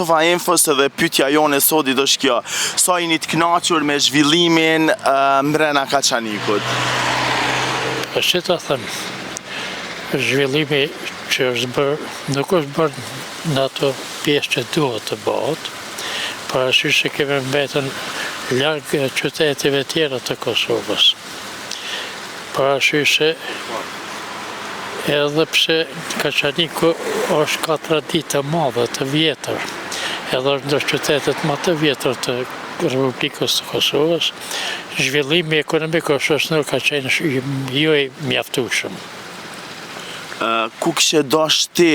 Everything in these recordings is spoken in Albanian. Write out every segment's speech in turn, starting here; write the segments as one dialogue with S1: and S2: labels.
S1: Tova enfos edhe pyetja jone sotit është kjo. Sa jeni të kënaqur me zhvillimin mbrana Kaçanikut?
S2: Si ta them, zhvillimi që është bërë nuk është bërë në ato pjesë që duhet të bëhet, parasysh se kemi mbetën larg qyteteve tjera të Kosovës. Parasysh se edhe pse Kaçaniku është ka traditë të madhe të vjetër, edhe është ndër qytetet më të vjetër të Republikës të Kosovës, zhvillimi ekonomik është ka qenë jo i mjaftueshëm.
S1: Ku kishe dash ti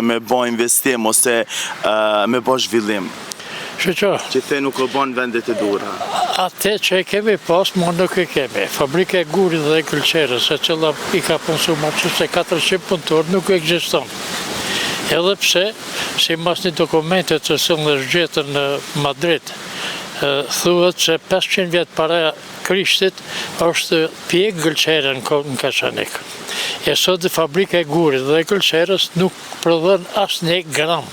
S1: me bë investim ose me bë zhvillim? Që the nuk o bën vendet e dura.
S2: Atë që e kemi pas, ma nuk e kemi. Fabrika e gurit dhe e gëlqerës, e cila i ka konsumuar se 400 punëtor, nuk ekziston. Edhe pse, si mas një dokumentet që sënë zgjetën në Madrid, thuhet se 500 vjetë para Krishtit është pjekë gëlqere në Kaçanik. E sot fabrika e gurit dhe e gëlqerës nuk prodhon asë një gram.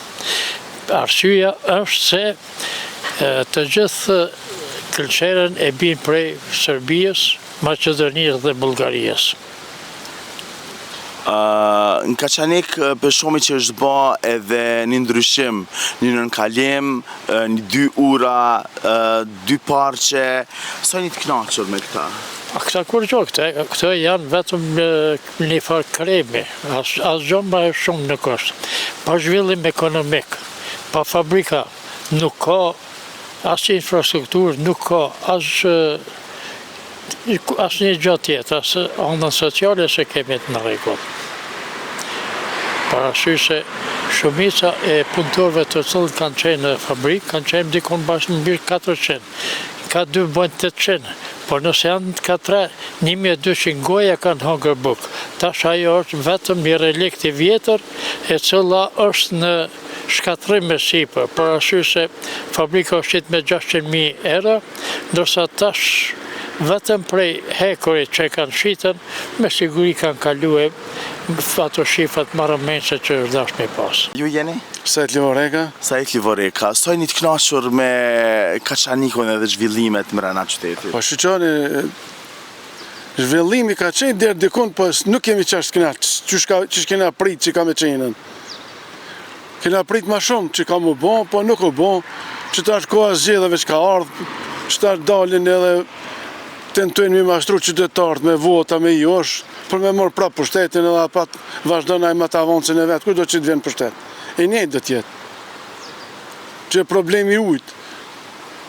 S2: Arsyeja është se të gjithë gëlqeren e bin prej Serbijës, Maqedonisë dhe Bullgarisë.
S1: Në Kaçanik për shumë që është bë edhe një ndryshim, një nënkalim, një 2 ura, 2 parqe, sa një të kënaqur me këta?
S2: Këta kur gjo, këta janë vetëm një farë kremi, asë gjonë ma e shumë nuk është. Pa zhvillim ekonomik, pa fabrika, nuk ka asë infrastrukturë, nuk ka asë një gjatë tjetë, asë anën sociale se kemi të në rregull. Parasysh se shumica e punëtorëve të cilët kanë qenë në fabrikë, kanë qenë dikon bashkë në mirë 400, ka 2 bëjnë 800, por nëse janë ka 3, 1200 goja kanë hangër bukë. Tash ajo është vetëm një relikt i vjetër e cila është në shkatrim me sipër, parasysh se fabrika është qitë me 600.000 euro, ndërsa tash vetëm prej hekurit që kanë shitën, me siguri kanë kalue ato shifrat marrëmense që është dash me pas.
S1: Ju jeni?
S3: Sajt Livoreka.
S1: Sajt Livoreka. Sa jeni të kënaqur me Kaçanikun edhe zhvillimet mbrana qytetit?
S3: Po shqyqoni, zhvillimi ka qenë deri dikun, po nuk kemi qashtë të kënaqë, që kena prit që ka me qenën. Kena prit ma shumë që ka mu bon, po nuk u bon, që ta është koha zgjedhjeve që ka ardhë, që ta është dalin edhe tentojnë mi mashtru qytetarët me vota, me josh, për me morë prapë pushtetin edhe pat vazhdojnë ajma të avancën e vetë, kuj do që të vjenë pushtet? E njëjtë do tjetë. Që problemi ujtë.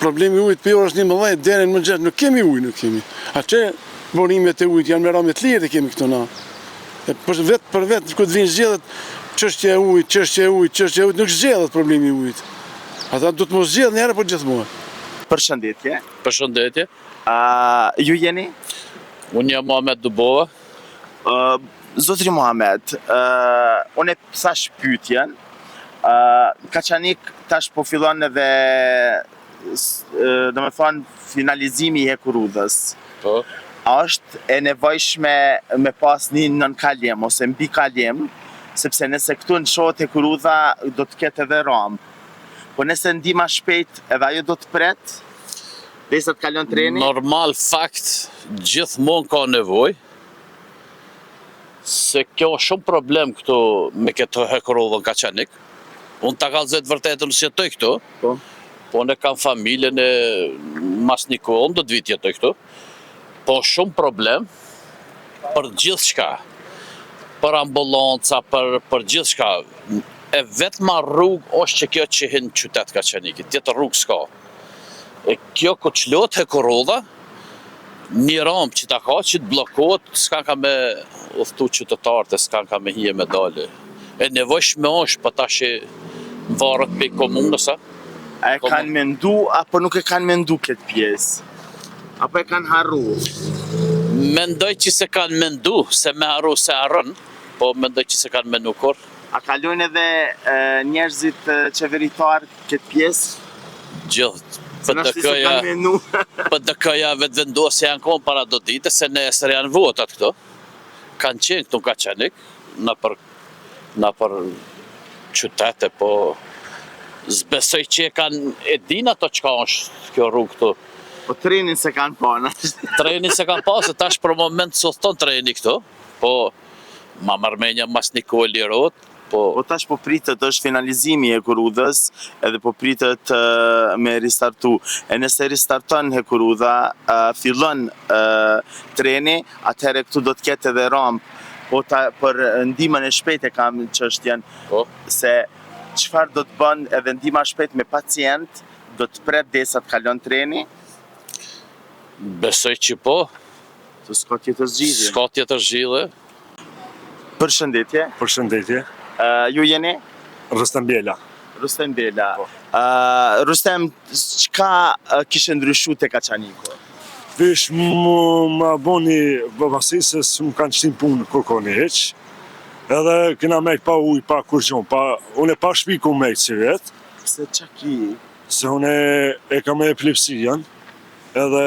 S3: Problemi ujtë për orës 11, deri në mëngjes, nuk kemi ujë, nuk kemi. A që borimet e ujtë janë me ramet lirë kemi këto na. Vetë për vetë, ku të vinë zgjedhët, çështja e ujtë, nuk zgjedhët problemi i ujtë. Ata du të mos zgjedhë njëherë për gjithmonë.
S1: Përshëndetje.
S4: Përshëndetje.
S1: Ju jeni?
S4: Unë jam Muhamet Dubova.
S1: Zotri Muhamet, unë e sash pyetjen, Kaçanik tash po fillon edhe do me thonë finalizimi i hekurudhës.
S4: Po.
S1: A është e nevojshme me pas një nënkalim ose mbi kalim, sepse nëse këtu në shohet hekurudha do të ketë edhe rampë. Po nëse ndima shpejt edhe ajo do të pret, derisa të kalon treni?
S4: Normal fakt, gjithmonë ka nevojë, se kjo është shumë problem këtu me këtë hekurudhën Kaçanik. Unë ta kallëzoj vërtetën se jetoj këtu. Po ne kam familjen e mas një kohë, do të vit jetoj këtu. Po shumë problem për gjithçka. Për ambulanca, për gjithçka. E vetma rrugë është që kjo që hin qytet Kaçanikit, tjetër rrugë s'ka. E kjo ku çlohet hekurudha, një rampë që ta ka që të blokohet, s'kan ka me udhëtu qytetarët, s'kan ka me hije me dale. E nevojshme është, po tash varet pe komunës, a?
S1: A e kanë mendu, apo nuk e kanë mendu këtë pjesë? Apo e kanë harru?
S4: Mendoj që se kanë mendu, se me harru se harrën, po mendoj që se kanë mendu kur.
S1: A kalojnë edhe njerëzit qeveritar këtë pjesë?
S4: Gjithë.
S1: Për
S4: PDK-ja vetë vendosë janë konë para do dite, se nesër janë votat këto. Kanë qenë këtu në Kaçanik, në për qytete, po Zbesoj që e din ato çka është kjo rrugë këtu.
S1: Po trenin se kanë pana.
S4: Treni se kanë pasë, tash për moment sot thon treni këtu, po ma marrmenja mas një kohë lirot, po
S1: Po tash po pritet është finalizimi e Hekurudhës, edhe po pritet me ristartu. E nëse ristarton Hekurudha, fillon treni, atëherë këtu do të ketë edhe rampë. Po për ndihmën e shpejtë e kam çështjen
S4: po.
S1: se çfarë do të bën edhe ndihma shpejt me pacient, do të pret derisa të kalon treni,
S4: Besoj që po,
S1: të s'ka tjetër zgjidhje.
S4: s'ka tjetër zgjidhje.
S1: Përshëndetje.
S5: Përshëndetje,
S1: Ju jeni?
S5: Rustem Bjela.
S1: Rustem Bela. Rustem, çka kishe ndryshu te Kaçaniku?
S5: Vesh më boni babasi se s'm kanë qëtim punë kërkoni heq. Edhe kena mejt pa uj, pa kurgjon, unë e pa shpi ku mejt si vetë,
S1: Pse çka ki?
S5: se unë e kam epilepsian, edhe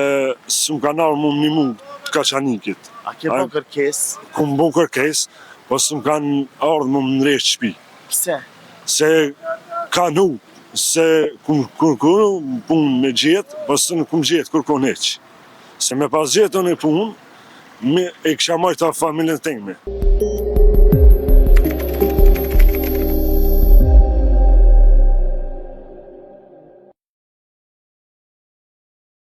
S5: s'm kanë arë më një mund të Kaçanikit.
S1: A ke bën kërkesë?
S5: Ku më bon kërkes, po s'm kanë ardhë më ndresht shpi.
S1: Pse?
S5: Se ka nu, se kërkunu punë me gjetë, po s'në kum gjetë kërkon heq. Se me pas gjetë unë e punë, e kisha majtë familjen teme.